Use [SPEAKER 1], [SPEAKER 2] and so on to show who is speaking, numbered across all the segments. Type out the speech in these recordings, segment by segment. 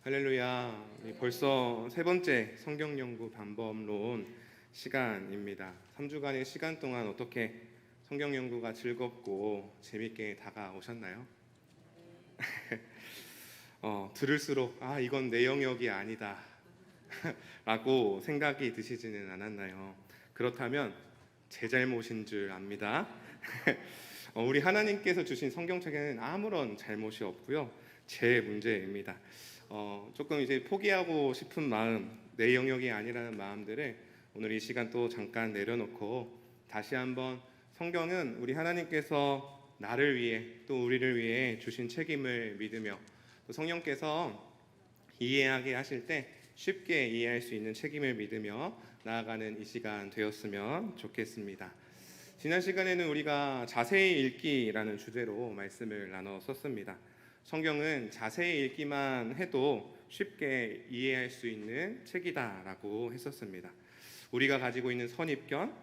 [SPEAKER 1] 할렐루야. 벌써 세 번째 성경 연구 방법론 시간입니다. 3주간의 시간 동안 어떻게 성경 연구가 즐겁고 재밌게 다가오셨나요? 들을수록 이건 내 영역이 아니다 라고 생각이 드시지는 않았나요? 그렇다면 제 잘못인 줄 압니다. 우리 하나님께서 주신 성경책에는 아무런 잘못이 없고요, 제 문제입니다. 조금 이제 포기하고 싶은 마음, 내 영역이 아니라는 마음들을 오늘 이 시간 또 잠깐 내려놓고 다시 한번 성경은 우리 하나님께서 나를 위해 또 우리를 위해 주신 책임을 믿으며 또 성령께서 이해하게 하실 때 쉽게 이해할 수 있는 책임을 믿으며 나아가는 이 시간 되었으면 좋겠습니다. 지난 시간에는 우리가 자세히 읽기라는 주제로 말씀을 나눴었습니다. 성경은 자세히 읽기만 해도 쉽게 이해할 수 있는 책이다라고 했었습니다. 우리가 가지고 있는 선입견,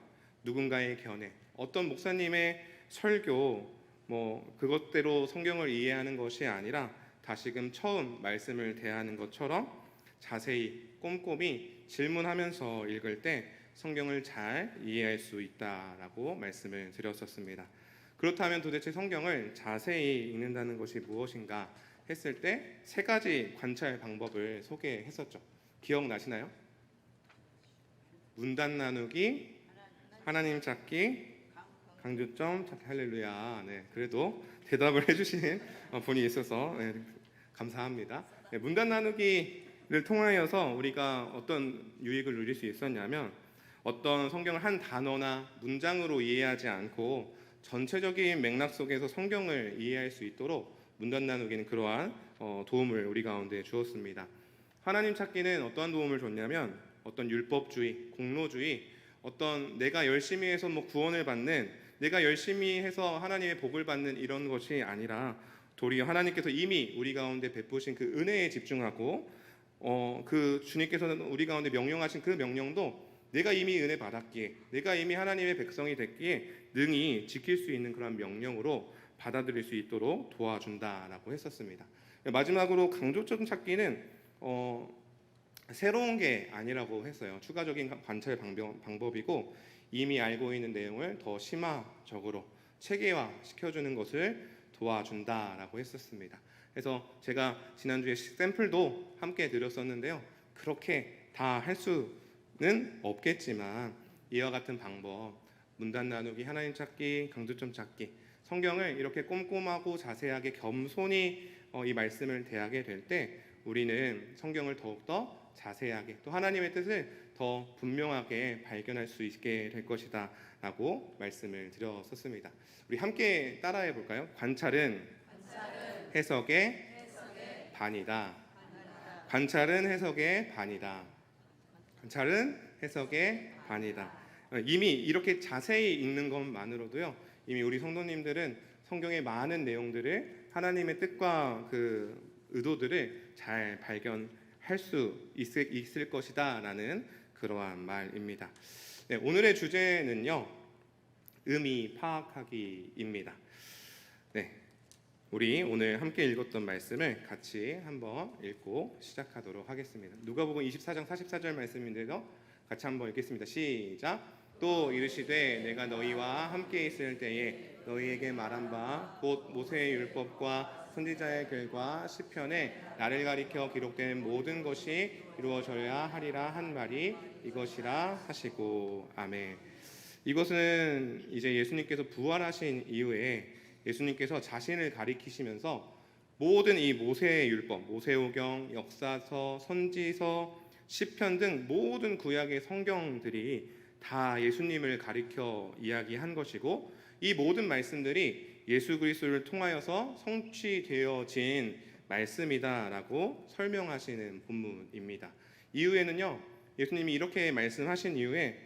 [SPEAKER 1] 누군가의 견해, 어떤 목사님의 설교, 그것대로 성경을 이해하는 것이 아니라 다시금 처음 말씀을 대하는 것처럼 자세히 꼼꼼히 질문하면서 읽을 때 성경을 잘 이해할 수 있다라고 말씀을 드렸었습니다. 그렇다면 도대체 성경을 자세히 읽는다는 것이 무엇인가 했을 때 세 가지 관찰 방법을 소개했었죠. 기억나시나요? 문단 나누기, 하나님 찾기, 강조점 찾기. 할렐루야. 네, 그래도 대답을 해주시는 분이 있어서 감사합니다. 문단 나누기를 통하여서 우리가 어떤 유익을 누릴 수 있었냐면, 어떤 성경을 한 단어나 문장으로 이해하지 않고 전체적인 맥락 속에서 성경을 이해할 수 있도록 문단 나누기는 그러한 도움을 우리 가운데 주었습니다. 하나님 찾기는 어떠한 도움을 줬냐면, 어떤 율법주의, 공로주의, 어떤 내가 열심히 해서 구원을 받는, 내가 열심히 해서 하나님의 복을 받는 이런 것이 아니라 도리어 하나님께서 이미 우리 가운데 베푸신 그 은혜에 집중하고 그 주님께서는 우리 가운데 명령하신 그 명령도 내가 이미 은혜 받았기에, 내가 이미 하나님의 백성이 됐기에 능히 지킬 수 있는 그런 명령으로 받아들일 수 있도록 도와준다라고 했었습니다. 마지막으로 강조점 찾기는 새로운 게 아니라고 했어요. 추가적인 관찰 방법이고 이미 알고 있는 내용을 더 심화적으로 체계화 시켜주는 것을 도와준다라고 했었습니다. 그래서 제가 지난주에 샘플도 함께 드렸었는데요, 그렇게 다 할 수는 없겠지만 이와 같은 방법, 문단 나누기, 하나님 찾기, 강조점 찾기, 성경을 이렇게 꼼꼼하고 자세하게 겸손히 이 말씀을 대하게 될 때 우리는 성경을 더욱더 자세하게, 또 하나님의 뜻을 더 분명하게 발견할 수 있게 될 것이다 라고 말씀을 드렸었습니다. 우리 함께 따라해 볼까요? 관찰은 해석의 반이다. 관찰은 해석의 반이다. 관찰은 해석의 반이다. 이미 이렇게 자세히 읽는 것만으로도요, 이미 우리 성도님들은 성경의 많은 내용들을, 하나님의 뜻과 그 의도들을 잘 발견할 수 있을 것이다 라는 그러한 말입니다. 네, 오늘의 주제는요, 의미 파악하기입니다. 네, 우리 오늘 함께 읽었던 말씀을 같이 한번 읽고 시작하도록 하겠습니다. 누가복음 24장 44절 말씀인데요, 같이 한번 읽겠습니다. 시작. 또 이르시되 내가 너희와 함께 있을 때에 너희에게 말한 바 곧 모세의 율법과 선지자의 글과 시편에 나를 가리켜 기록된 모든 것이 이루어져야 하리라 한 말이 이것이라 하시고. 아멘. 이것은 이제 예수님께서 부활하신 이후에 예수님께서 자신을 가리키시면서 모든 이 모세의 율법, 모세오경, 역사서, 선지서, 시편 등 모든 구약의 성경들이 다 예수님을 가리켜 이야기한 것이고, 이 모든 말씀들이 예수 그리스도를 통하여서 성취되어진 말씀이다라고 설명하시는 본문입니다. 이후에는요, 예수님이 이렇게 말씀하신 이후에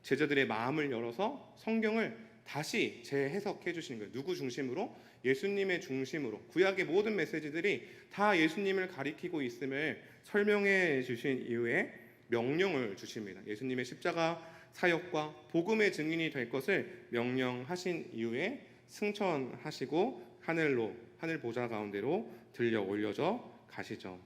[SPEAKER 1] 제자들의 마음을 열어서 성경을 다시 재해석해 주시는 거예요. 누구 중심으로? 예수님의 중심으로. 구약의 모든 메시지들이 다 예수님을 가리키고 있음을 설명해 주신 이후에 명령을 주십니다. 예수님의 십자가 사역과 복음의 증인이 될 것을 명령하신 이후에 승천하시고 하늘 보좌 가운데로 들려 올려져 가시죠.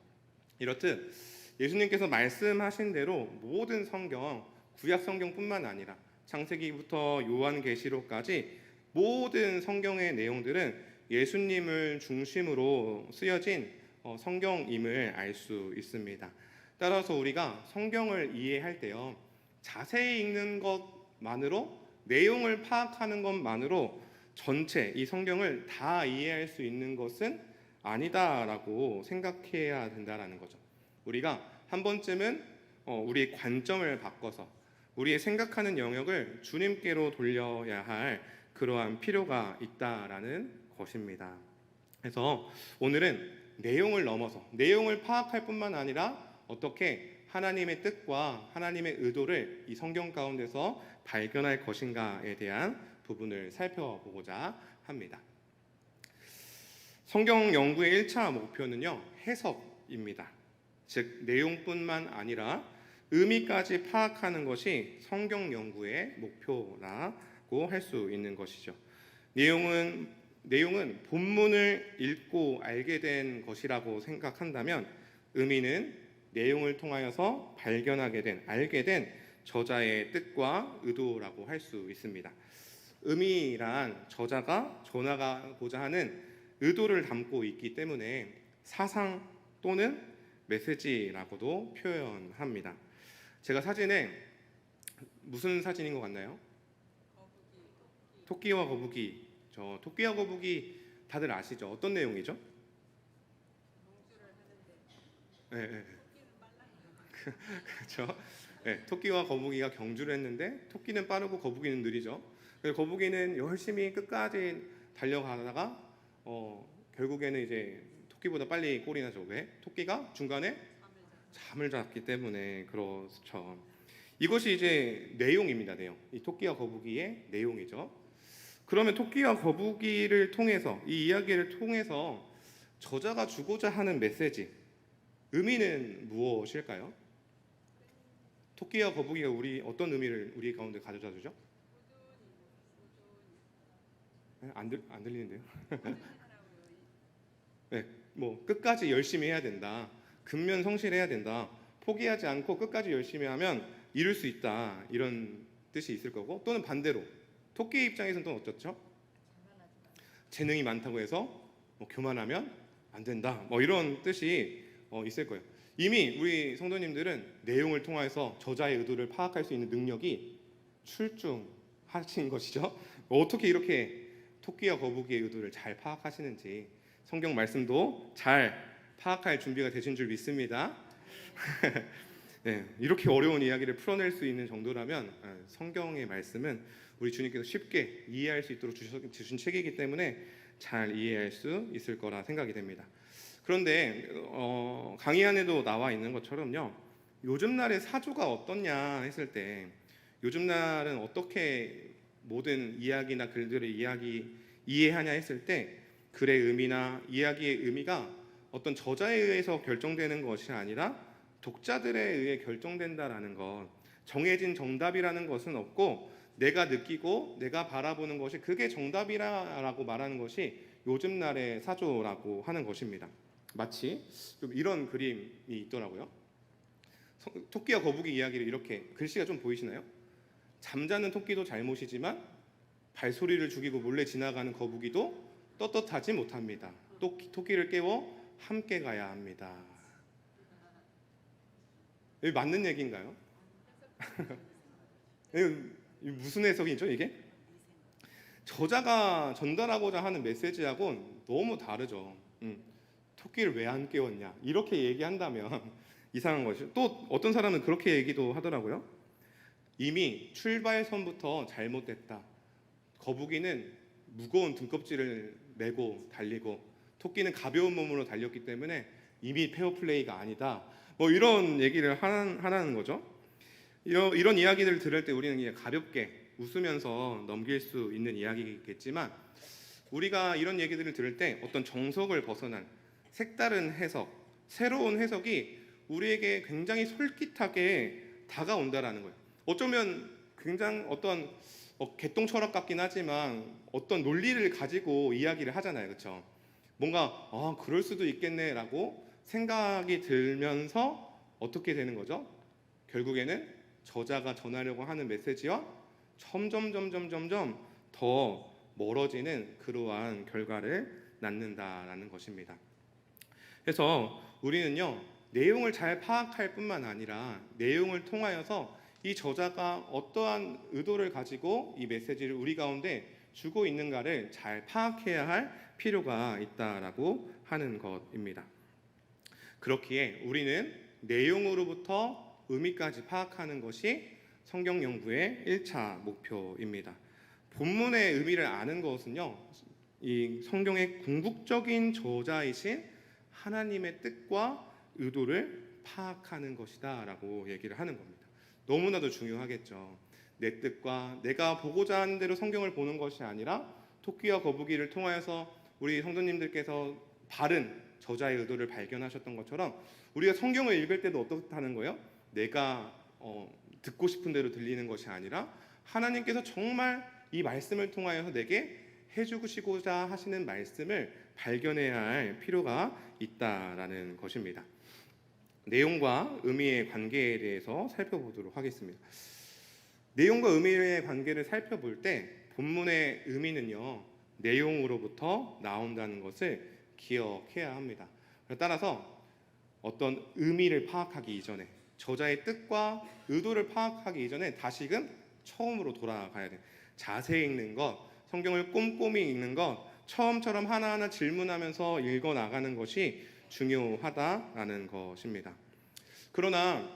[SPEAKER 1] 이렇듯 예수님께서 말씀하신 대로 모든 성경, 구약 성경뿐만 아니라 창세기부터 요한계시록까지 모든 성경의 내용들은 예수님을 중심으로 쓰여진 성경임을 알 수 있습니다. 따라서 우리가 성경을 이해할 때요, 자세히 읽는 것만으로, 내용을 파악하는 것만으로 전체 이 성경을 다 이해할 수 있는 것은 아니다라고 생각해야 된다라는 거죠. 우리가 한 번쯤은 우리의 관점을 바꿔서 우리의 생각하는 영역을 주님께로 돌려야 할 그러한 필요가 있다라는 것입니다. 그래서 오늘은 내용을 넘어서 내용을 파악할 뿐만 아니라 어떻게 하나님의 뜻과 하나님의 의도를 이 성경 가운데서 발견할 것인가에 대한 부분을 살펴보고자 합니다. 성경 연구의 1차 목표는요, 해석입니다. 즉 내용뿐만 아니라 의미까지 파악하는 것이 성경 연구의 목표라고 할 수 있는 것이죠. 내용은 본문을 읽고 알게 된 것이라고 생각한다면, 의미는 내용을 통하여서 발견하게 된, 알게 된 저자의 뜻과 의도라고 할 수 있습니다. 의미란 저자가 전하고자 하는 의도를 담고 있기 때문에 사상 또는 메시지라고도 표현합니다. 제가 사진에 무슨 사진인 것 같나요? 토끼와 거북이. 저 토끼와 거북이 다들 아시죠? 어떤 내용이죠? 네, 네. 그렇죠. 네, 토끼와 거북이가 경주를 했는데 토끼는 빠르고 거북이는 느리죠. 그래서 거북이는 열심히 끝까지 달려가다가 결국에는 이제 토끼보다 빨리 꼴이 나죠. 왜? 토끼가 중간에 잠을 잤기 때문에 그렇죠. 이것이 이제 내용입니다. 내용. 이 토끼와 거북이의 내용이죠. 그러면 토끼와 거북이를 통해서, 이 이야기를 통해서 저자가 주고자 하는 메시지, 의미는 무엇일까요? 토끼와 거북이가 어떤 의미를 우리 가운데 가져다 주죠? 안 들리는데요? 네, 뭐 끝까지 열심히 해야 된다, 근면성실해야 된다, 포기하지 않고 끝까지 열심히 하면 이룰 수 있다, 이런 뜻이 있을 거고, 또는 반대로 토끼 입장에서는 또 어떻죠? 재능이 많다고 해서 교만하면 안 된다, 이런 뜻이 있을 거예요. 이미 우리 성도님들은 내용을 통해서 저자의 의도를 파악할 수 있는 능력이 출중하신 것이죠. 어떻게 이렇게 토끼와 거북이의 의도를 잘 파악하시는지 성경 말씀도 잘 파악할 준비가 되신 줄 믿습니다. 네, 이렇게 어려운 이야기를 풀어낼 수 있는 정도라면 성경의 말씀은 우리 주님께서 쉽게 이해할 수 있도록 주신 책이기 때문에 잘 이해할 수 있을 거라 생각이 됩니다. 그런데 강의 안에도 나와 있는 것처럼요, 요즘 날의 사조가 어떻냐 했을 때, 요즘 날은 어떻게 모든 이야기나 글들을 이해하냐 했을 때, 글의 의미나 이야기의 의미가 어떤 저자에 의해서 결정되는 것이 아니라 독자들에 의해 결정된다라는 것, 정해진 정답이라는 것은 없고 내가 느끼고 내가 바라보는 것이 그게 정답이라고 말하는 것이 요즘 날의 사조라고 하는 것입니다. 마치 좀 이런 그림이 있더라고요. 토끼와 거북이 이야기를 이렇게, 글씨가 좀 보이시나요? 잠자는 토끼도 잘못이지만 발소리를 죽이고 몰래 지나가는 거북이도 떳떳하지 못합니다. 토끼를 깨워 함께 가야 합니다. 이게 맞는 얘기인가요? 무슨 해석이죠 이게? 저자가 전달하고자 하는 메시지하고는 너무 다르죠. 토끼를 왜 안 깨웠냐 이렇게 얘기한다면 이상한 것이죠. 또 어떤 사람은 그렇게 얘기도 하더라고요. 이미 출발선부터 잘못됐다. 거북이는 무거운 등껍질을 메고 달리고 토끼는 가벼운 몸으로 달렸기 때문에 이미 페어플레이가 아니다. 이런 얘기를 하라는 거죠. 이런 이야기들을 들을 때 우리는 그냥 가볍게 웃으면서 넘길 수 있는 이야기겠지만, 우리가 이런 얘기들을 들을 때 어떤 정석을 벗어난 색다른 해석, 새로운 해석이 우리에게 굉장히 솔깃하게 다가온다라는 거예요. 어쩌면 굉장히 어떤 개똥 철학 같긴 하지만 어떤 논리를 가지고 이야기를 하잖아요, 그렇죠? 뭔가 그럴 수도 있겠네라고 생각이 들면서 어떻게 되는 거죠? 결국에는 저자가 전하려고 하는 메시지와 점점 더 멀어지는 그러한 결과를 낳는다라는 것입니다. 그래서 우리는요, 내용을 잘 파악할 뿐만 아니라 내용을 통하여서 이 저자가 어떠한 의도를 가지고 이 메시지를 우리 가운데 주고 있는가를 잘 파악해야 할 필요가 있다라고 하는 것입니다. 그렇기에 우리는 내용으로부터 의미까지 파악하는 것이 성경 연구의 1차 목표입니다. 본문의 의미를 아는 것은요, 이 성경의 궁극적인 저자이신 하나님의 뜻과 의도를 파악하는 것이다 라고 얘기를 하는 겁니다. 너무나도 중요하겠죠. 내 뜻과 내가 보고자 하는 대로 성경을 보는 것이 아니라 토끼와 거북이를 통하여서 우리 성도님들께서 바른 저자의 의도를 발견하셨던 것처럼 우리가 성경을 읽을 때도 어떻다는 거예요? 내가 듣고 싶은 대로 들리는 것이 아니라 하나님께서 정말 이 말씀을 통하여서 내게 해주시고자 하시는 말씀을 발견해야 할 필요가 있다라는 것입니다. 내용과 의미의 관계에 대해서 살펴보도록 하겠습니다. 내용과 의미의 관계를 살펴볼 때 본문의 의미는요, 내용으로부터 나온다는 것을 기억해야 합니다. 따라서 어떤 의미를 파악하기 이전에, 저자의 뜻과 의도를 파악하기 이전에 다시금 처음으로 돌아가야 돼요. 자세히 읽는 것, 성경을 꼼꼼히 읽는 것, 처음처럼 하나하나 질문하면서 읽어나가는 것이 중요하다라는 것입니다. 그러나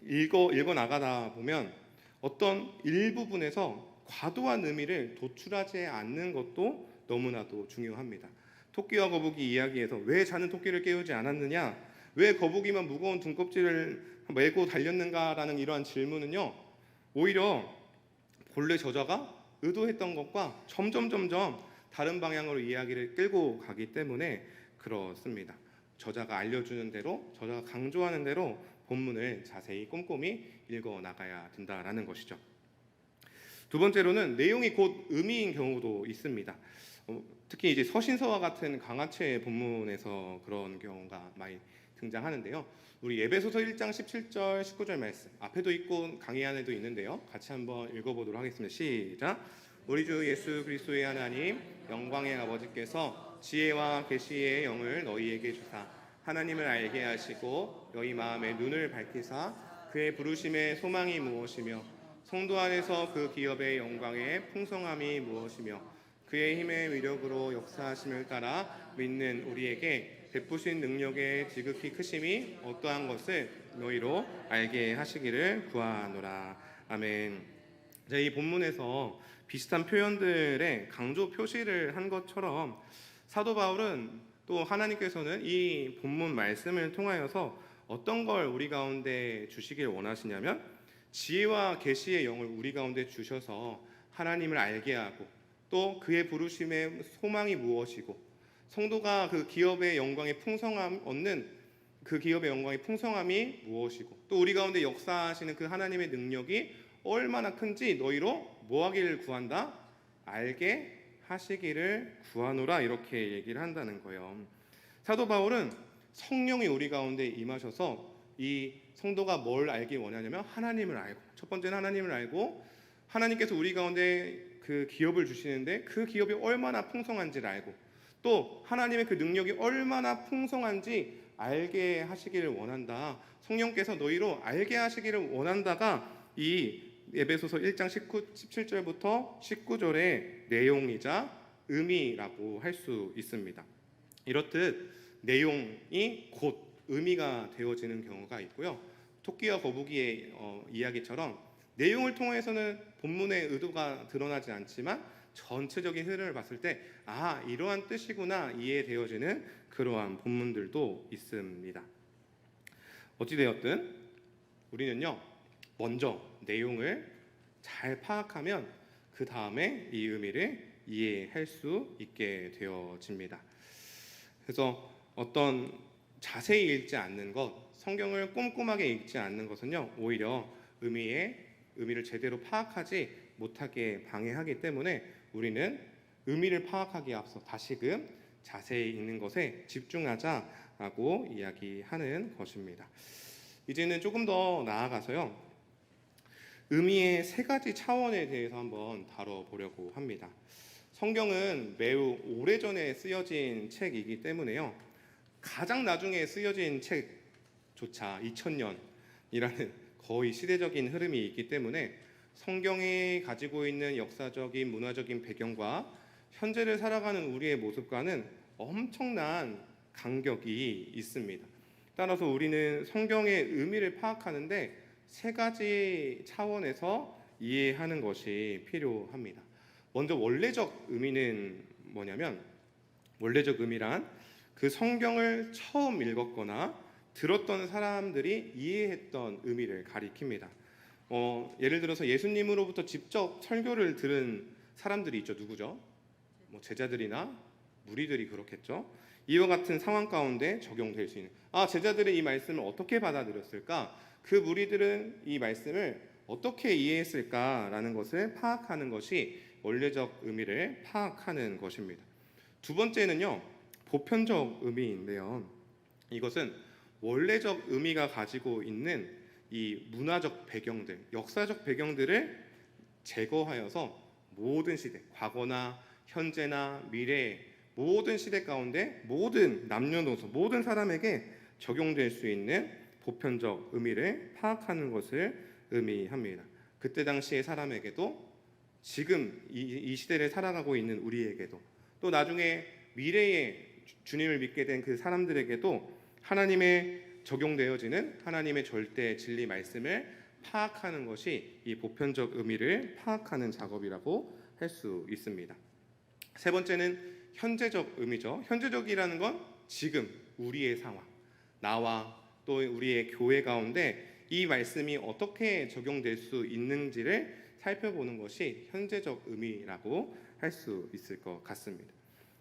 [SPEAKER 1] 읽어나가다 보면 어떤 일부분에서 과도한 의미를 도출하지 않는 것도 너무나도 중요합니다. 토끼와 거북이 이야기에서 왜 자는 토끼를 깨우지 않았느냐, 왜 거북이만 무거운 등껍질을 메고 달렸는가라는 이러한 질문은요, 오히려 본래 저자가 의도했던 것과 점점 다른 방향으로 이야기를 끌고 가기 때문에 그렇습니다. 저자가 알려주는 대로, 저자가 강조하는 대로 본문을 자세히 꼼꼼히 읽어 나가야 된다라는 것이죠. 두 번째로는 내용이 곧 의미인 경우도 있습니다. 특히 이제 서신서와 같은 강화체 본문에서 그런 경우가 많이 등장하는데요. 우리 에베소서 1장 17절 19절 말씀 앞에도 있고 강의 안에도 있는데요. 같이 한번 읽어보도록 하겠습니다. 시작. 우리 주 예수 그리스도의 하나님 영광의 아버지께서 지혜와 계시의 영을 너희에게 주사 하나님을 알게 하시고 너희 마음의 눈을 밝히사 그의 부르심의 소망이 무엇이며 성도 안에서 그 기업의 영광의 풍성함이 무엇이며 그의 힘의 위력으로 역사하심을 따라 믿는 우리에게 베푸신 능력의 지극히 크심이 어떠한 것을 너희로 알게 하시기를 구하노라. 아멘. 이 본문에서 비슷한 표현들의 강조 표시를 한 것처럼 사도 바울은 또 하나님께서는 이 본문 말씀을 통하여서 어떤 걸 우리 가운데 주시길 원하시냐면 지혜와 계시의 영을 우리 가운데 주셔서 하나님을 알게 하고 또 그의 부르심의 소망이 무엇이고 성도가 그 기업의 영광의 풍성함 얻는 그 기업의 영광의 풍성함이 무엇이고 또 우리 가운데 역사하시는 그 하나님의 능력이 얼마나 큰지 너희로 뭐하기를 구한다? 알게 하시기를 구하노라 이렇게 얘기를 한다는 거예요. 사도 바울은 성령이 우리 가운데 임하셔서 이 성도가 뭘 알기 원하냐면 하나님을 알고 첫 번째는 하나님을 알고 하나님께서 우리 가운데 그 기업을 주시는데 그 기업이 얼마나 풍성한지를 알고 또 하나님의 그 능력이 얼마나 풍성한지 알게 하시기를 원한다. 성령께서 너희로 알게 하시기를 원한다가 이 에베소서 1장 17절부터 19절의 내용이자 의미라고 할 수 있습니다. 이렇듯 내용이 곧 의미가 되어지는 경우가 있고요. 토끼와 거북이의 이야기처럼 내용을 통해서는 본문의 의도가 드러나지 않지만 전체적인 흐름을 봤을 때 이러한 뜻이구나 이해되어지는 그러한 본문들도 있습니다. 어찌되었든 우리는요 먼저 내용을 잘 파악하면 그 다음에 이 의미를 이해할 수 있게 되어집니다. 그래서 어떤 자세히 읽지 않는 것, 성경을 꼼꼼하게 읽지 않는 것은요 오히려 의미를 제대로 파악하지 못하게 방해하기 때문에 우리는 의미를 파악하기에 앞서 다시금 자세히 읽는 것에 집중하자라고 이야기하는 것입니다. 이제는 조금 더 나아가서요, 의미의 세 가지 차원에 대해서 한번 다뤄보려고 합니다. 성경은 매우 오래전에 쓰여진 책이기 때문에요, 가장 나중에 쓰여진 책조차 2000년이라는 거의 시대적인 흐름이 있기 때문에 성경이 가지고 있는 역사적인 문화적인 배경과 현재를 살아가는 우리의 모습과는 엄청난 간격이 있습니다. 따라서 우리는 성경의 의미를 파악하는데 세 가지 차원에서 이해하는 것이 필요합니다. 먼저 원래적 의미는 뭐냐면, 원래적 의미란 그 성경을 처음 읽었거나 들었던 사람들이 이해했던 의미를 가리킵니다. 예를 들어서 예수님으로부터 직접 설교를 들은 사람들이 있죠. 누구죠? 제자들이나 무리들이 그렇겠죠. 이와 같은 상황 가운데 적용될 수 있는, 제자들이 이 말씀을 어떻게 받아들였을까? 그 무리들은 이 말씀을 어떻게 이해했을까라는 것을 파악하는 것이 원래적 의미를 파악하는 것입니다. 두 번째는요, 보편적 의미인데요, 이것은 원래적 의미가 가지고 있는 이 문화적 배경들, 역사적 배경들을 제거하여서 모든 시대, 과거나 현재나 미래, 모든 시대 가운데 모든 남녀노소, 모든 사람에게 적용될 수 있는 보편적 의미를 파악하는 것을 의미합니다. 그때 당시의 사람에게도, 지금 이 시대를 살아가고 있는 우리에게도, 또 나중에 미래에 주님을 믿게 된 그 사람들에게도 하나님의 적용되어지는 하나님의 절대 진리 말씀을 파악하는 것이 이 보편적 의미를 파악하는 작업이라고 할 수 있습니다. 세 번째는 현재적 의미죠. 현재적이라는 건 지금 우리의 상황, 나와 또 우리의 교회 가운데 이 말씀이 어떻게 적용될 수 있는지를 살펴보는 것이 현재적 의미라고 할 수 있을 것 같습니다.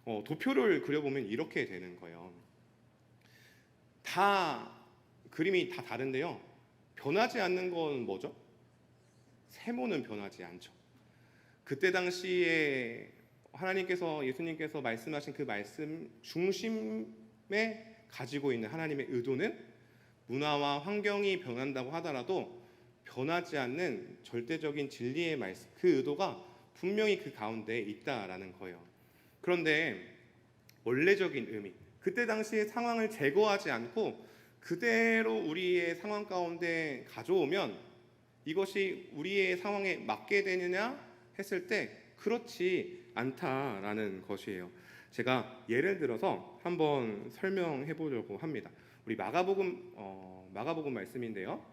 [SPEAKER 1] 도표를 그려보면 이렇게 되는 거예요. 그림이 다 다른데요, 변하지 않는 건 뭐죠? 세모는 변하지 않죠. 그때 당시에 하나님께서, 예수님께서 말씀하신 그 말씀 중심에 가지고 있는 하나님의 의도는 문화와 환경이 변한다고 하더라도 변하지 않는 절대적인 진리의 말씀, 그 의도가 분명히 그 가운데 있다라는 거예요. 그런데 원래적인 의미, 그때 당시의 상황을 제거하지 않고 그대로 우리의 상황 가운데 가져오면 이것이 우리의 상황에 맞게 되느냐 했을 때 그렇지 않다라는 것이에요. 제가 예를 들어서 한번 설명해 보려고 합니다. 우리 마가복음 말씀인데요.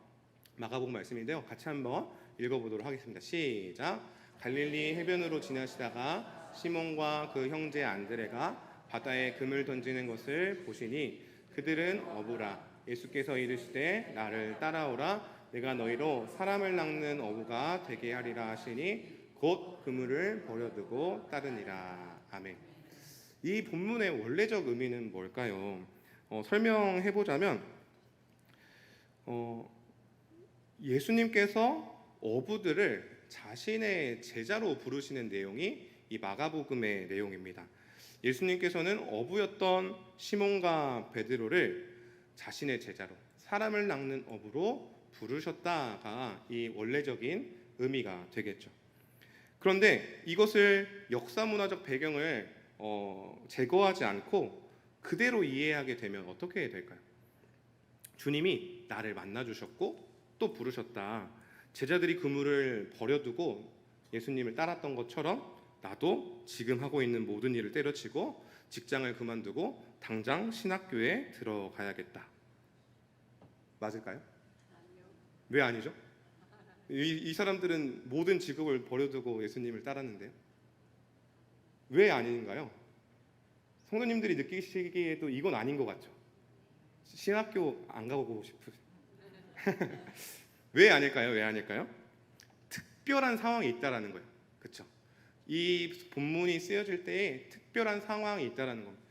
[SPEAKER 1] 같이 한번 읽어보도록 하겠습니다. 시작. 갈릴리 해변으로 지나시다가 시몬과 그 형제 안드레가 바다에 금을 던지는 것을 보시니 그들은 어부라. 예수께서 이르시되 나를 따라오라. 내가 너희로 사람을 낚는 어부가 되게 하리라 하시니 곧 그물을 버려두고 따르니라. 아멘. 이 본문의 원래적 의미는 뭘까요? 설명해보자면 예수님께서 어부들을 자신의 제자로 부르시는 내용이 이 마가복음의 내용입니다. 예수님께서는 어부였던 시몬과 베드로를 자신의 제자로, 사람을 낚는 어부로 부르셨다가 이 원래적인 의미가 되겠죠. 그런데 이것을 역사문화적 배경을 제거하지 않고 그대로 이해하게 되면 어떻게 될까요? 주님이 나를 만나주셨고 또 부르셨다. 제자들이 그물을 버려두고 예수님을 따랐던 것처럼 나도 지금 하고 있는 모든 일을 때려치고 직장을 그만두고 당장 신학교에 들어가야겠다. 맞을까요? 왜 아니죠? 이 사람들은 모든 직업을 버려두고 예수님을 따랐는데요. 왜 아닌가요? 성도님들이 느끼시기에도 이건 아닌 것 같죠? 신학교 안 가보고 싶으세요? 왜 아닐까요? 특별한 상황이 있다라는 거예요. 그렇죠? 이 본문이 쓰여질 때에 특별한 상황이 있다라는 겁니다.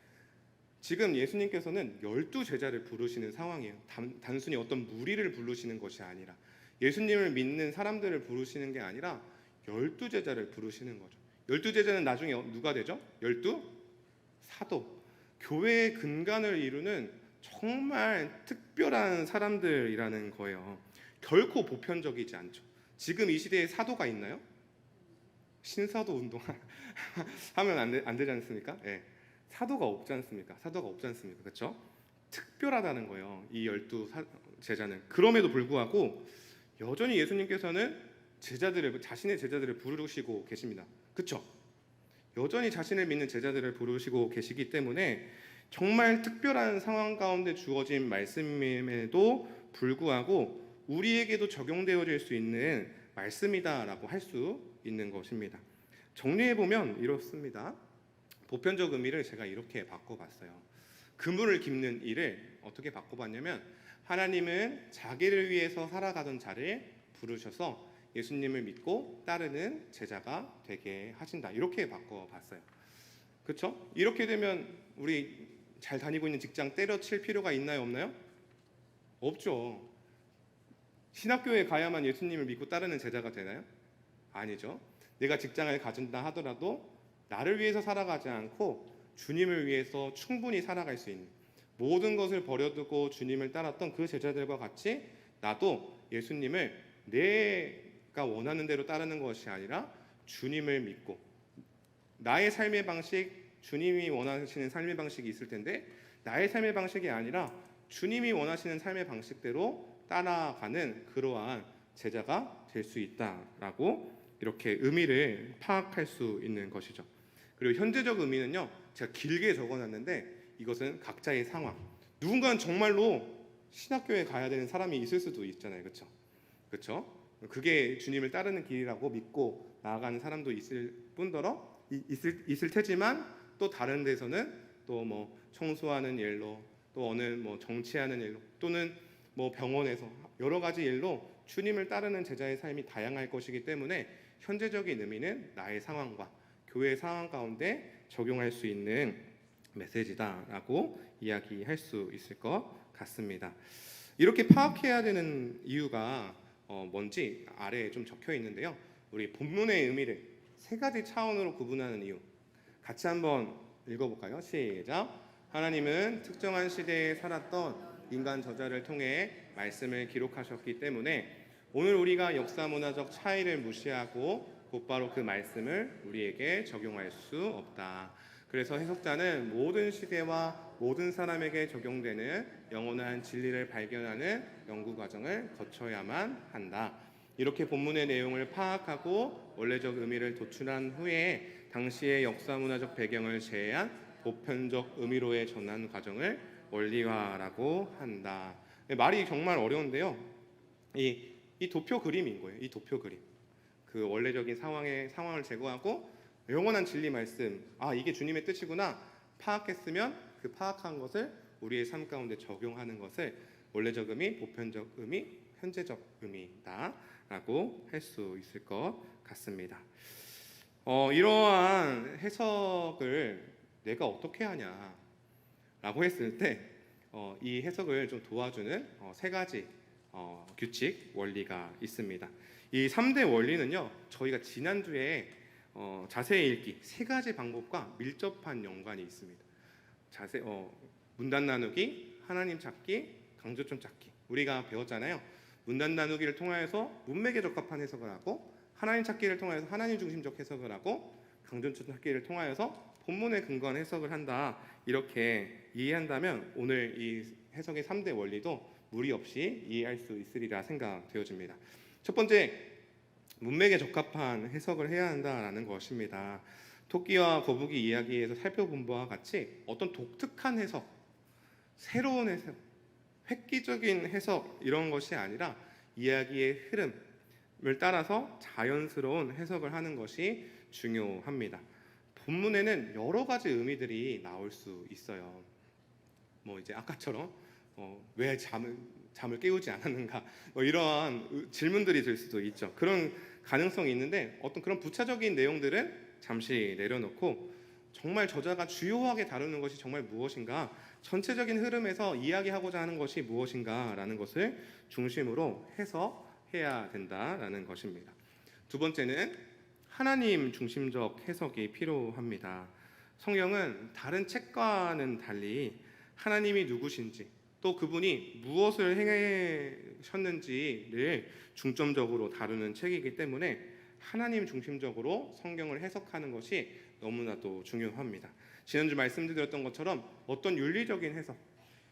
[SPEAKER 1] 지금 예수님께서는 12제자를 부르시는 상황이에요. 단순히 어떤 무리를 부르시는 것이 아니라, 예수님을 믿는 사람들을 부르시는 게 아니라 12제자를 부르시는 거죠. 12제자는 나중에 누가 되죠? 12 사도. 교회의 근간을 이루는 정말 특별한 사람들이라는 거예요. 결코 보편적이지 않죠. 지금 이 시대에 사도가 있나요? 신사도 운동 하면 안 되지 않습니까? 예. 사도가 없지 않습니까? 사도가 없지 않습니까? 그렇죠? 특별하다는 거예요. 이 12제자는. 그럼에도 불구하고 여전히 예수님께서는 자신의 제자들을 부르시고 계십니다. 그렇죠? 여전히 자신을 믿는 제자들을 부르시고 계시기 때문에 정말 특별한 상황 가운데 주어진 말씀임에도 불구하고 우리에게도 적용되어질 수 있는 말씀이다라고 할 수 있는 것입니다. 정리해보면 이렇습니다. 보편적 의미를 제가 이렇게 바꿔봤어요. 그물을 깁는 일을 어떻게 바꿔봤냐면, 하나님은 자기를 위해서 살아가던 자를 부르셔서 예수님을 믿고 따르는 제자가 되게 하신다. 이렇게 바꿔봤어요. 그렇죠? 이렇게 되면 우리 잘 다니고 있는 직장 때려칠 필요가 있나요, 없나요? 없죠. 신학교에 가야만 예수님을 믿고 따르는 제자가 되나요? 아니죠. 내가 직장을 가진다 하더라도 나를 위해서 살아가지 않고 주님을 위해서 충분히 살아갈 수 있는, 모든 것을 버려두고 주님을 따랐던 그 제자들과 같이 나도 예수님을 내가 원하는 대로 따르는 것이 아니라 주님을 믿고, 나의 삶의 방식, 주님이 원하시는 삶의 방식이 있을 텐데 나의 삶의 방식이 아니라 주님이 원하시는 삶의 방식대로 따라가는 그러한 제자가 될 수 있다라고 이렇게 의미를 파악할 수 있는 것이죠. 그리고 현재적 의미는요, 제가 길게 적어놨는데 이것은 각자의 상황. 누군가는 정말로 신학교에 가야 되는 사람이 있을 수도 있잖아요, 그렇죠? 그렇죠? 그게 주님을 따르는 길이라고 믿고 나아가는 사람도 있을 뿐더러 있을 테지만, 또 다른 데서는 또 뭐 청소하는 일로, 또 어느 뭐 정치하는 일로, 또는 뭐 병원에서 여러 가지 일로 주님을 따르는 제자의 삶이 다양할 것이기 때문에 현재적인 의미는 나의 상황과 교회의 상황 가운데 적용할 수 있는 메시지다라고 이야기할 수 있을 것 같습니다. 이렇게 파악해야 되는 이유가 뭔지 아래에 좀 적혀 있는데요. 우리 본문의 의미를 세 가지 차원으로 구분하는 이유, 같이 한번 읽어볼까요? 시작. 하나님은 특정한 시대에 살았던 인간 저자를 통해 말씀을 기록하셨기 때문에 오늘 우리가 역사 문화적 차이를 무시하고 곧바로 그 말씀을 우리에게 적용할 수 없다. 그래서 해석자는 모든 시대와 모든 사람에게 적용되는 영원한 진리를 발견하는 연구 과정을 거쳐야만 한다. 이렇게 본문의 내용을 파악하고 원래적 의미를 도출한 후에 당시의 역사 문화적 배경을 제외한 보편적 의미로의 전환 과정을 원리화라고 한다. 말이 정말 어려운데요. 이 도표 그림인 거예요. 이 도표 그림. 그 원래적인 상황을 제거하고 영원한 진리 말씀, 이게 주님의 뜻이구나 파악했으면 그 파악한 것을 우리의 삶 가운데 적용하는 것을 원래적 의미, 보편적 의미, 현재적 의미다라고 할 수 있을 것 같습니다. 이러한 해석을 내가 어떻게 하냐라고 했을 때 이 해석을 좀 도와주는 세 가지 규칙, 원리가 있습니다. 이 3대 원리는요, 저희가 지난주에 자세히 읽기 세 가지 방법과 밀접한 연관이 있습니다. 문단 나누기, 하나님 찾기, 강조점 찾기. 우리가 배웠잖아요. 문단 나누기를 통하여서 문맥에 적합한 해석을 하고, 하나님 찾기를 통하여서 하나님 중심적 해석을 하고, 강조점 찾기를 통하여서 본문에 근거한 해석을 한다. 이렇게 이해한다면 오늘 이 해석의 3대 원리도 무리 없이 이해할 수 있으리라 생각되어집니다. 첫 번째, 문맥에 적합한 해석을 해야 한다라는 것입니다. 토끼와 거북이 이야기에서 살펴본 바와 같이 어떤 독특한 해석, 새로운 해석, 획기적인 해석 이런 것이 아니라 이야기의 흐름을 따라서 자연스러운 해석을 하는 것이 중요합니다. 본문에는 여러 가지 의미들이 나올 수 있어요. 뭐 이제 아까처럼 왜 잠을 깨우지 않았는가, 이러한 질문들이 될 수도 있죠. 그런 가능성이 있는데 어떤 그런 부차적인 내용들은 잠시 내려놓고 정말 저자가 주요하게 다루는 것이 정말 무엇인가, 전체적인 흐름에서 이야기하고자 하는 것이 무엇인가라는 것을 중심으로 해석해야 된다라는 것입니다. 두 번째는 하나님 중심적 해석이 필요합니다. 성경은 다른 책과는 달리 하나님이 누구신지 또 그분이 무엇을 행하셨는지를 중점적으로 다루는 책이기 때문에 하나님 중심적으로 성경을 해석하는 것이 너무나도 중요합니다. 지난주 말씀드렸던 것처럼 어떤 윤리적인 해석,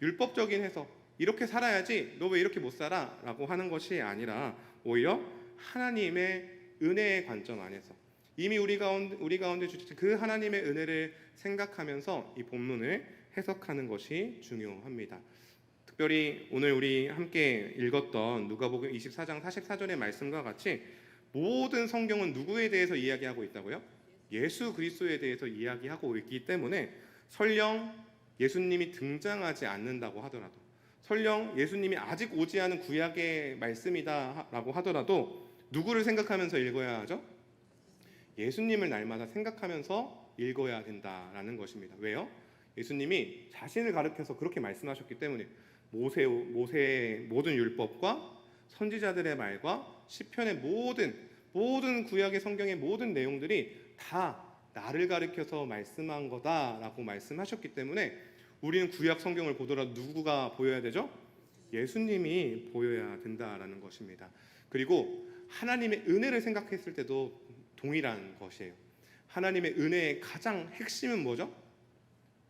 [SPEAKER 1] 율법적인 해석, 이렇게 살아야지 너 왜 이렇게 못 살아? 라고 하는 것이 아니라 오히려 하나님의 은혜의 관점 안에서 이미 우리 가운데 주신 그 하나님의 은혜를 생각하면서 이 본문을 해석하는 것이 중요합니다. 특별히 오늘 우리 함께 읽었던 누가복음 24장 44절의 말씀과 같이 모든 성경은 누구에 대해서 이야기하고 있다고요? 예수 그리스도에 대해서 이야기하고 있기 때문에 설령 예수님이 등장하지 않는다고 하더라도, 설령 예수님이 아직 오지 않은 구약의 말씀이다라고 하더라도 누구를 생각하면서 읽어야 하죠? 예수님을 날마다 생각하면서 읽어야 된다라는 것입니다. 왜요? 예수님이 자신을 가리켜서 그렇게 말씀하셨기 때문에 모세의 모든 율법과 선지자들의 말과 시편의 모든 구약의 성경의 모든 내용들이 다 나를 가리켜서 말씀한 거다라고 말씀하셨기 때문에 우리는 구약 성경을 보더라도 누구가 보여야 되죠? 예수님이 보여야 된다라는 것입니다. 그리고 하나님의 은혜를 생각했을 때도 동일한 것이에요. 하나님의 은혜의 가장 핵심은 뭐죠?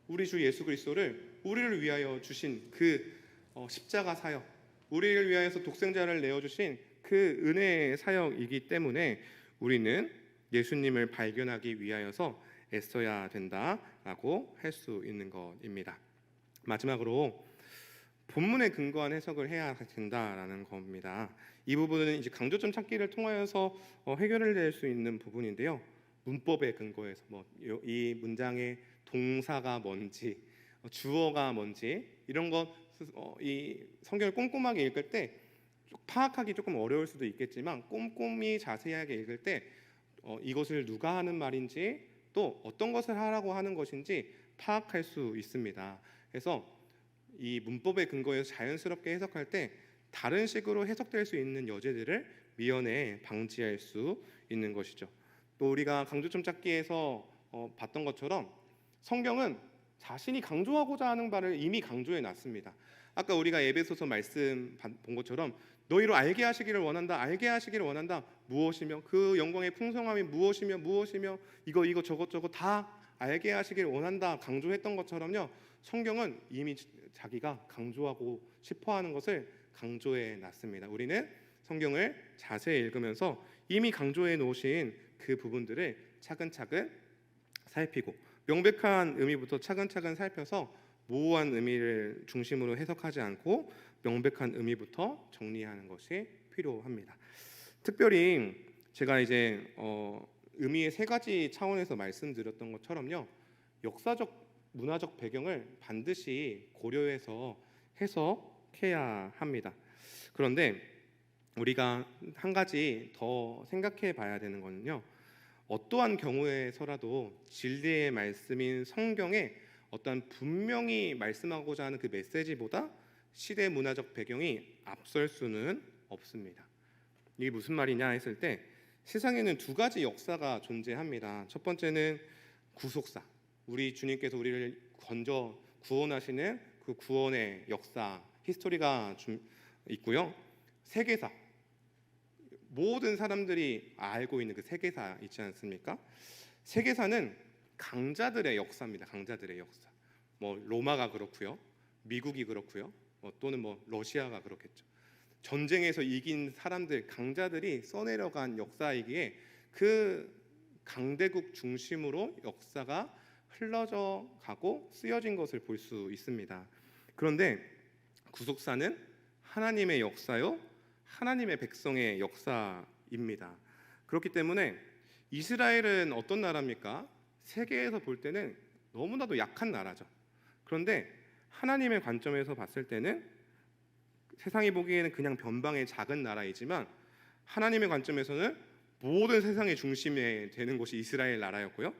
[SPEAKER 1] 우리 주 예수 그리스도를 우리를 위하여 주신 그 십자가 사역, 우리를 위하여서 독생자를 내어주신 그 은혜의 사역이기 때문에 우리는 예수님을 발견하기 위하여서 애써야 된다라고 할 수 있는 것입니다. 마지막으로 본문에 근거한 해석을 해야 된다라는 겁니다. 이 부분은 이제 강조점 찾기를 통하여서 해결을 낼 수 있는 부분인데요. 문법에 근거해서 이 문장의 동사가 뭔지, 주어가 뭔지 이런 이 성경을 꼼꼼하게 읽을 때 파악하기 조금 어려울 수도 있겠지만 꼼꼼히 자세하게 읽을 때 이것을 누가 하는 말인지 또 어떤 것을 하라고 하는 것인지 파악할 수 있습니다. 그래서 이 문법에 근거해서 자연스럽게 해석할 때 다른 식으로 해석될 수 있는 여지들을 미연에 방지할 수 있는 것이죠. 또 우리가 강조점 찾기에서 봤던 것처럼 성경은 자신이 강조하고자 하는 바를 이미 강조해 놨습니다. 아까 우리가 에베소서 말씀 본 것처럼 너희로 알게 하시기를 원한다. 무엇이며 그 영광의 풍성함이 무엇이며 이거 저것 다 알게 하시기를 원한다 강조했던 것처럼요. 성경은 이미 자기가 강조하고 싶어하는 것을 강조해 놨습니다. 우리는 성경을 자세히 읽으면서 이미 강조해 놓으신 그 부분들을 차근차근 살피고 명백한 의미부터 차근차근 살펴서 모호한 의미를 중심으로 해석하지 않고 명백한 의미부터 정리하는 것이 필요합니다. 특별히 제가 이제 의미의 세 가지 차원에서 말씀드렸던 것처럼요. 역사적 문화적 배경을 반드시 고려해서 해석해야 합니다. 그런데 우리가 한 가지 더 생각해 봐야 되는 것은요. 어떠한 경우에서라도 진리의 말씀인 성경에 어떤 분명히 말씀하고자 하는 그 메시지보다 시대 문화적 배경이 앞설 수는 없습니다. 이게 무슨 말이냐 했을 때 세상에는 두 가지 역사가 존재합니다. 첫 번째는 구속사, 우리 주님께서 우리를 구원하시는 그 구원의 역사, 히스토리가 있고요. 세계사, 모든 사람들이 알고 있는 그 세계사 있지 않습니까? 세계사는 강자들의 역사입니다. 강자들의 역사. 로마가 그렇고요, 미국이 그렇고요, 또는 러시아가 그렇겠죠. 전쟁에서 이긴 사람들, 강자들이 써내려간 역사이기에 그 강대국 중심으로 역사가 흘러져 가고 쓰여진 것을 볼 수 있습니다. 그런데 구속사는 하나님의 역사요, 하나님의 백성의 역사입니다. 그렇기 때문에 이스라엘은 어떤 나라입니까? 세계에서 볼 때는 너무나도 약한 나라죠. 그런데 하나님의 관점에서 봤을 때는 세상이 보기에는 그냥 변방의 작은 나라이지만 하나님의 관점에서는 모든 세상의 중심에 되는 곳이 이스라엘 나라였고요.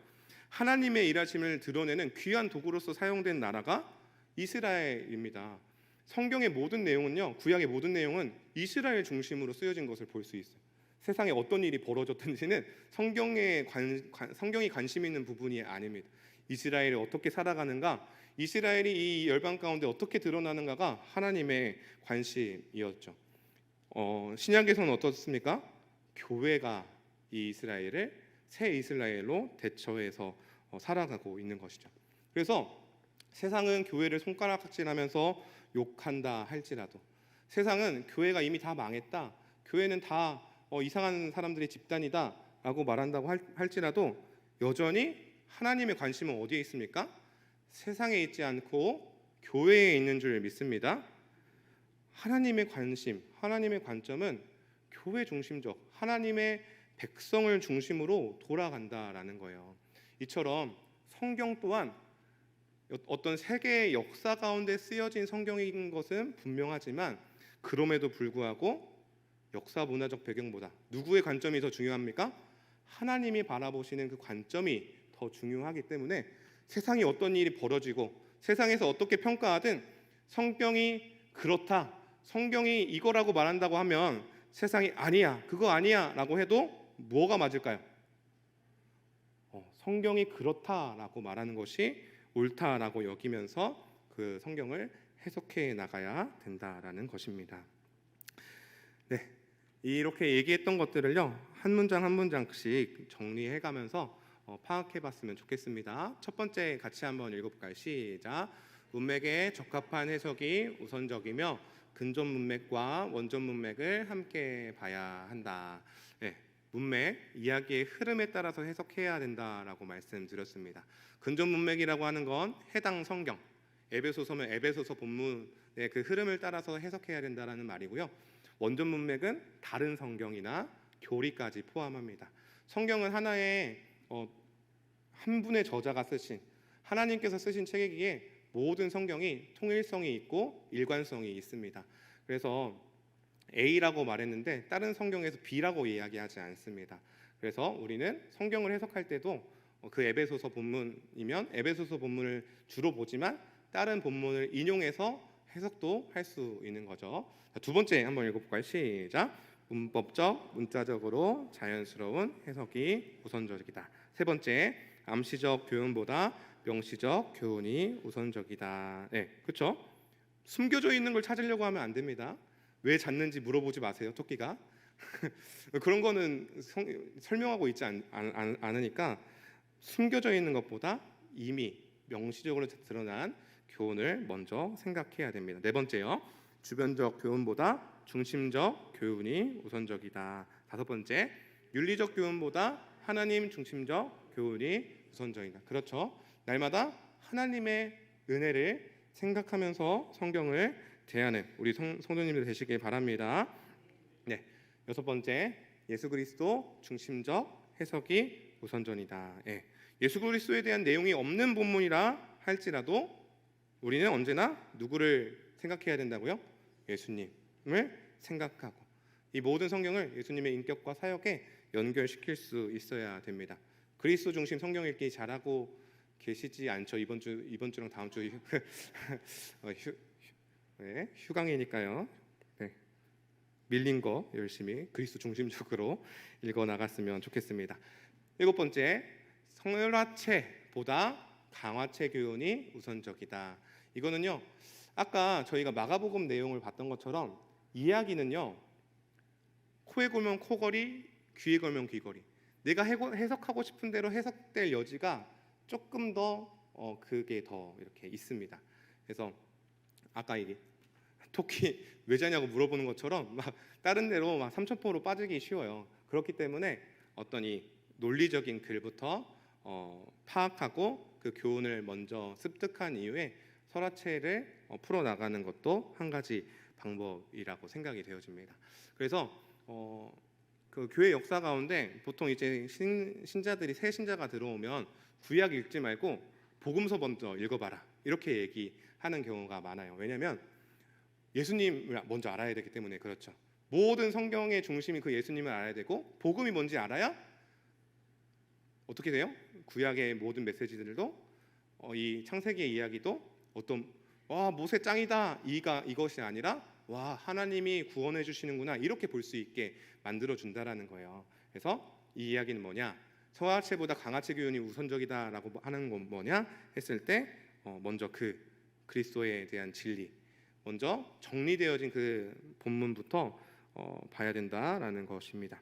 [SPEAKER 1] 하나님의 일하심을 드러내는 귀한 도구로서 사용된 나라가 이스라엘입니다. 성경의 모든 내용은요, 구약의 모든 내용은 이스라엘 중심으로 쓰여진 것을 볼 수 있어요. 세상에 어떤 일이 벌어졌든지는 성경이 관심 있는 부분이 아닙니다. 이스라엘이 어떻게 살아가는가, 이스라엘이 이 열방 가운데 어떻게 드러나는가가 하나님의 관심이었죠. 신약에서는 어떻습니까? 교회가 이 이스라엘을 새 이스라엘로 대처해서 살아가고 있는 것이죠. 그래서 세상은 교회를 손가락질하면서 욕한다 할지라도, 세상은 교회가 이미 다 망했다, 교회는 다 이상한 사람들의 집단이다 라고 말한다고 할지라도 여전히 하나님의 관심은 어디에 있습니까? 세상에 있지 않고 교회에 있는 줄 믿습니다. 하나님의 관심, 하나님의 관점은 교회 중심적, 하나님의 백성을 중심으로 돌아간다라는 거예요. 이처럼 성경 또한 어떤 세계의 역사 가운데 쓰여진 성경인 것은 분명하지만, 그럼에도 불구하고 역사 문화적 배경보다 누구의 관점이 더 중요합니까? 하나님이 바라보시는 그 관점이 더 중요하기 때문에 세상이 어떤 일이 벌어지고 세상에서 어떻게 평가하든 성경이 그렇다, 성경이 이거라고 말한다고 하면 세상이 아니야, 그거 아니야 라고 해도 뭐가 맞을까요? 성경이 그렇다라고 말하는 것이 옳다라고 여기면서 그 성경을 해석해 나가야 된다라는 것입니다. 네, 이렇게 얘기했던 것들을요 한 문장 한 문장씩 정리해 가면서 파악해 봤으면 좋겠습니다. 첫 번째 같이 한번 읽어볼까요? 시작. 문맥에 적합한 해석이 우선적이며 근접 문맥과 원전 문맥을 함께 봐야 한다. 네, 문맥, 이야기의 흐름에 따라서 해석해야 된다라고 말씀드렸습니다. 근접 문맥이라고 하는 건 해당 성경, 에베소서면 에베소서 본문의 그 흐름을 따라서 해석해야 된다라는 말이고요. 원전 문맥은 다른 성경이나 교리까지 포함합니다. 성경은 하나의 한 분의 저자가 쓰신, 하나님께서 쓰신 책이기에 모든 성경이 통일성이 있고 일관성이 있습니다. 그래서 A라고 말했는데 다른 성경에서 B라고 이야기하지 않습니다. 그래서 우리는 성경을 해석할 때도 그 에베소서 본문이면 에베소서 본문을 주로 보지만 다른 본문을 인용해서 해석도 할 수 있는 거죠. 두 번째 한번 읽어볼까요? 시작. 문법적, 문자적으로 자연스러운 해석이 우선적이다. 세 번째, 암시적 교훈보다 명시적 교훈이 우선적이다. 네, 그렇죠? 숨겨져 있는 걸 찾으려고 하면 안 됩니다. 왜 잤는지 물어보지 마세요, 토끼가. 그런 거는 설명하고 있지 않으니까 숨겨져 있는 것보다 이미 명시적으로 드러난 교훈을 먼저 생각해야 됩니다. 네 번째요, 주변적 교훈보다 중심적 교훈이 우선적이다. 다섯 번째, 윤리적 교훈보다 하나님 중심적 교훈이 우선적이다. 그렇죠? 날마다 하나님의 은혜를 생각하면서 성경을 대하는 우리 성도님들 되시길 바랍니다. 네, 여섯 번째, 예수 그리스도 중심적 해석이 우선전이다. 예, 예수 그리스도에 대한 내용이 없는 본문이라 할지라도 우리는 언제나 누구를 생각해야 된다고요? 예수님을 생각하고 이 모든 성경을 예수님의 인격과 사역에 연결시킬 수 있어야 됩니다. 그리스도 중심 성경 읽기 잘하고 계시지 않죠? 이번 주랑 다음 주 네, 휴강이니까요. 네, 밀린 거 열심히 그리스도 중심적으로 읽어 나갔으면 좋겠습니다. 일곱 번째, 성결화체보다 강화체 교훈이 우선적이다. 이거는요, 아까 저희가 마가복음 내용을 봤던 것처럼 이야기는요, 코에 걸면 코걸이, 귀에 걸면 귀걸이. 내가 해석하고 싶은 대로 해석될 여지가 조금 더 그게 더 이렇게 있습니다. 그래서 아까 이게 토끼 왜 자냐고 물어보는 것처럼 막 다른 데로 막 삼천포로 빠지기 쉬워요. 그렇기 때문에 어떤 이 논리적인 글부터 파악하고 그 교훈을 먼저 습득한 이후에 설화체를 풀어 나가는 것도 한 가지 방법이라고 생각이 되어집니다. 그래서 그 교회 역사 가운데 보통 이제 신자들이 새 신자가 들어오면 구약 읽지 말고 복음서 먼저 읽어봐라 이렇게 얘기하는 경우가 많아요. 왜냐하면 예수님을 먼저 알아야 되기 때문에. 그렇죠. 모든 성경의 중심이 그 예수님을 알아야 되고 복음이 뭔지 알아야 어떻게 돼요? 구약의 모든 메시지들도 이 창세기의 이야기도 어떤 모세 짱이다 이것이 아니라 와 하나님이 구원해 주시는구나 이렇게 볼 수 있게 만들어 준다라는 거예요. 그래서 이 이야기는 뭐냐? 서하체보다 강하체 교훈이 우선적이다라고 하는 건 뭐냐 했을 때 먼저 그 그리스도에 대한 진리 먼저 정리되어진 그 본문부터 봐야 된다라는 것입니다.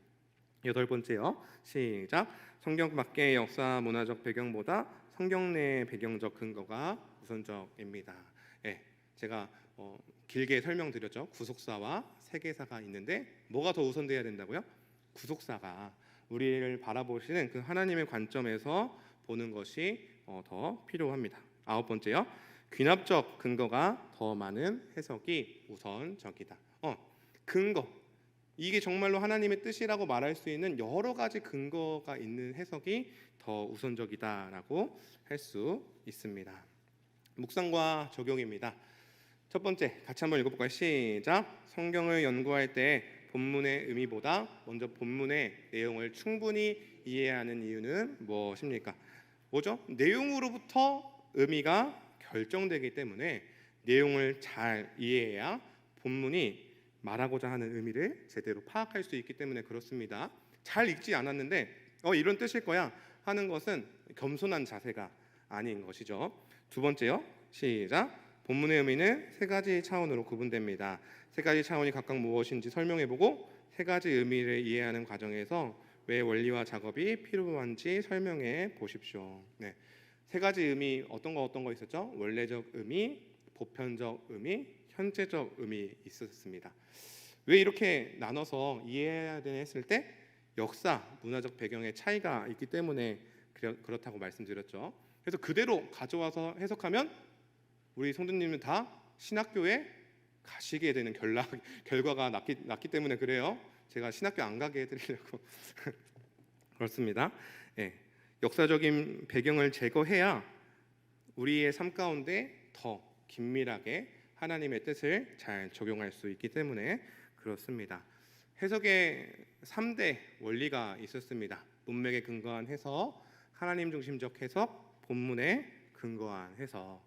[SPEAKER 1] 여덟 번째요. 시작. 성경 밖의 역사 문화적 배경보다 성경 내 배경적 근거가 우선적입니다. 예, 제가 길게 설명드렸죠. 구속사와 세계사가 있는데 뭐가 더 우선돼야 된다고요? 구속사가 우리를 바라보시는 그 하나님의 관점에서 보는 것이 더 필요합니다. 아홉 번째요. 귀납적 근거가 더 많은 해석이 우선적이다. 근거. 이게 정말로 하나님의 뜻이라고 말할 수 있는 여러 가지 근거가 있는 해석이 더 우선적이다라고 할 수 있습니다. 묵상과 적용입니다. 첫 번째, 같이 한번 읽어볼까요? 시작. 성경을 연구할 때 본문의 의미보다 먼저 본문의 내용을 충분히 이해하는 이유는 무엇입니까? 뭐죠? 내용으로부터 의미가 결정되기 때문에 내용을 잘 이해해야 본문이 말하고자 하는 의미를 제대로 파악할 수 있기 때문에 그렇습니다. 잘 읽지 않았는데 이런 뜻일 거야 하는 것은 겸손한 자세가 아닌 것이죠. 두 번째요. 시작. 본문의 의미는 세 가지 차원으로 구분됩니다. 세 가지 차원이 각각 무엇인지 설명해보고 세 가지 의미를 이해하는 과정에서 왜 원리와 작업이 필요한지 설명해 보십시오. 네. 세 가지 의미 어떤 거 있었죠? 원래적 의미, 보편적 의미, 현재적 의미 있었습니다. 왜 이렇게 나눠서 이해해야 되냐 했을 때 역사, 문화적 배경의 차이가 있기 때문에 그렇다고 말씀드렸죠. 그래서 그대로 가져와서 해석하면 우리 성도님은 다 신학교에 가시게 되는 결과가 났기 때문에 그래요. 제가 신학교 안 가게 해드리려고 그렇습니다. 예, 역사적인 배경을 제거해야 우리의 삶 가운데 더 긴밀하게 하나님의 뜻을 잘 적용할 수 있기 때문에 그렇습니다. 해석의 3대 원리가 있었습니다. 문맥에 근거한 해석, 하나님 중심적 해석, 본문에 근거한 해석.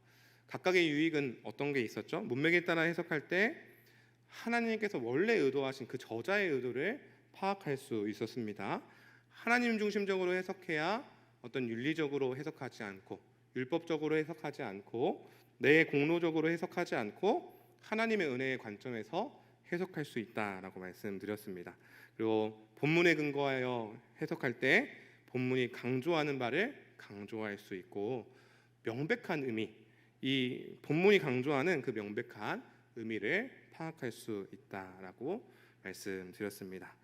[SPEAKER 1] 각각의 유익은 어떤 게 있었죠? 문맥에 따라 해석할 때 하나님께서 원래 의도하신 그 저자의 의도를 파악할 수 있었습니다. 하나님 중심적으로 해석해야 어떤 윤리적으로 해석하지 않고 율법적으로 해석하지 않고 내 공로적으로 해석하지 않고 하나님의 은혜의 관점에서 해석할 수 있다라고 말씀드렸습니다. 그리고 본문에 근거하여 해석할 때 본문이 강조하는 바를 강조할 수 있고 명백한 의미, 이 본문이 강조하는 그 명백한 의미를 파악할 수 있다라고 말씀드렸습니다.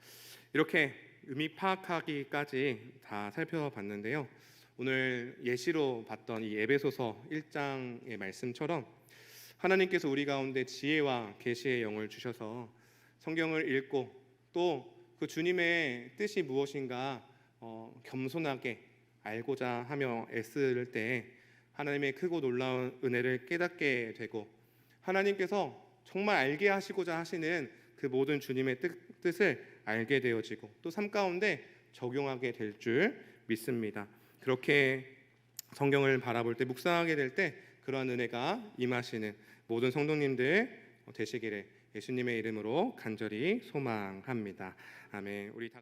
[SPEAKER 1] 이렇게 의미 파악하기까지 다 살펴봤는데요. 오늘 예시로 봤던 이 에베소서 1장의 말씀처럼 하나님께서 우리 가운데 지혜와 계시의 영을 주셔서 성경을 읽고 또 그 주님의 뜻이 무엇인가 겸손하게 알고자 하며 애쓸 때 하나님의 크고 놀라운 은혜를 깨닫게 되고 하나님께서 정말 알게 하시고자 하시는 그 모든 주님의 뜻을 알게 되어지고 또 삶 가운데 적용하게 될 줄 믿습니다. 그렇게 성경을 바라볼 때 묵상하게 될 때 그러한 은혜가 임하시는 모든 성도님들 되시기를 예수님의 이름으로 간절히 소망합니다. 아멘. 우리 다